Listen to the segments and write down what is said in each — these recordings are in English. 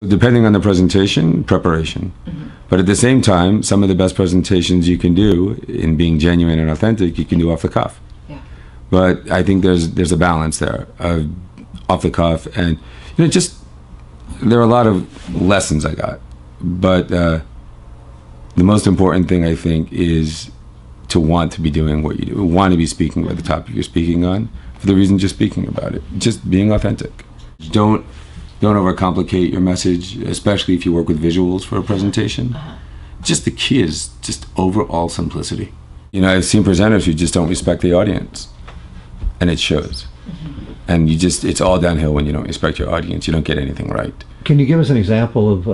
Depending on the presentation, preparation. But at the same time, some of the best presentations you can do in being genuine and authentic, you can do off the cuff. Yeah. But I think there's a balance there of off the cuff, and just there are a lot of lessons I got. But the most important thing, I think, is to want to be doing what you do, want to be speaking about the topic you're speaking on for the reason just speaking about it, just being authentic. Don't overcomplicate your message, especially if you work with visuals for a presentation. Just the key is just overall simplicity. I've seen presenters who just don't respect the audience, and it shows. And it's all downhill when you don't respect your audience. You don't get anything right. Can you give us an example of?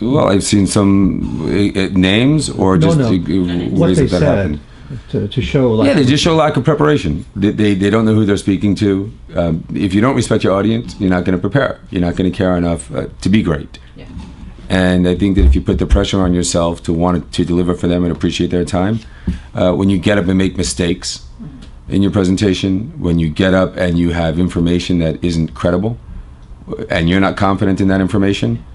Well, I've seen some names or just ways that happen. To show they just show lack of preparation. They don't know who they're speaking to. If you don't respect your audience, you're not going to prepare. You're not going to care enough to be great. Yeah. And I think that if you put the pressure on yourself to want to deliver for them and appreciate their time, when you get up and make mistakes in your presentation, when you get up and you have information that isn't credible, and you're not confident in that information,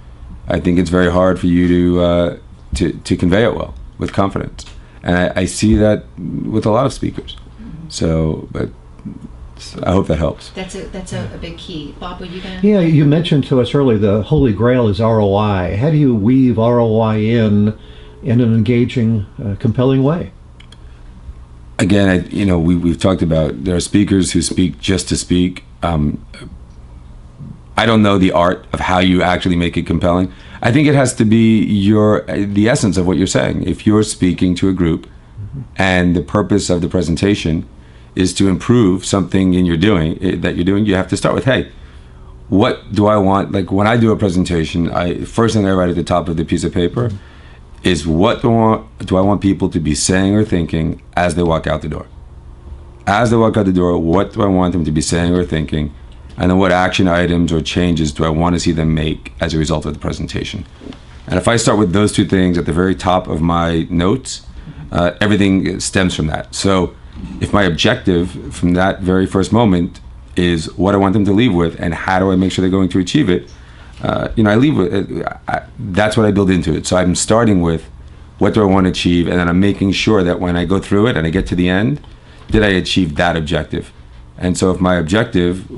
I think it's very hard for you to convey it well with confidence. And I see that with a lot of speakers. So, but I hope that helps. That's a big key. Bob, were you going to? Yeah, you mentioned to us earlier the holy grail is ROI. How do you weave ROI in an engaging, compelling way? Again, we've talked about there are speakers who speak just to speak. I don't know the art of how you actually make it compelling. I think it has to be the essence of what you're saying. If you're speaking to a group and the purpose of the presentation is to improve something that you're doing, you have to start with, hey, what do I want? Like when I do a presentation, first thing I write at the top of the piece of paper is what do I want people to be saying or thinking as they walk out the door? As they walk out the door, what do I want them to be saying or thinking? And then what action items or changes do I want to see them make as a result of the presentation? And if I start with those two things at the very top of my notes, everything stems from that. So if my objective from that very first moment is what I want them to leave with and how do I make sure they're going to achieve it, I leave with that's what I build into it. So I'm starting with what do I want to achieve, and then I'm making sure that when I go through it and I get to the end, did I achieve that objective? And so if my objective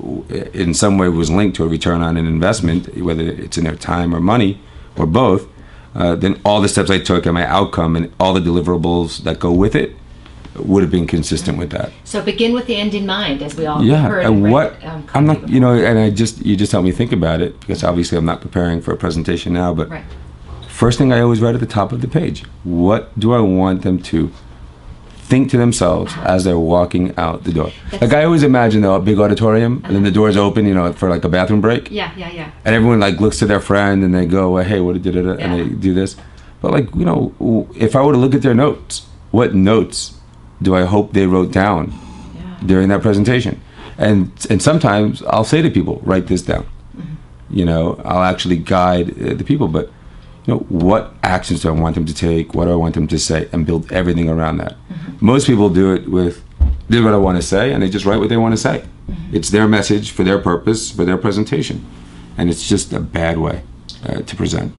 in some way was linked to a return on an investment, whether it's in their time or money or both, then all the steps I took and my outcome and all the deliverables that go with it would have been consistent with that. So begin with the end in mind, as we all heard. And I'm not, and you just helped me think about it, because obviously I'm not preparing for a presentation now, but first thing I always write at the top of the page, what do I want them to think to themselves as they're walking out the door? Like I always imagine a big auditorium, and then the doors open, for like a bathroom break. Yeah. And everyone like looks to their friend and they go, well, hey, what did it? And they do this. But if I were to look at their notes, what notes do I hope they wrote down during that presentation? And sometimes I'll say to people, write this down. I'll actually guide the people, but what actions do I want them to take? What do I want them to say? And build everything around that. Most people do it with, this is what I want to say, and they just write what they want to say. It's their message for their purpose, for their presentation. And it's just a bad way to present.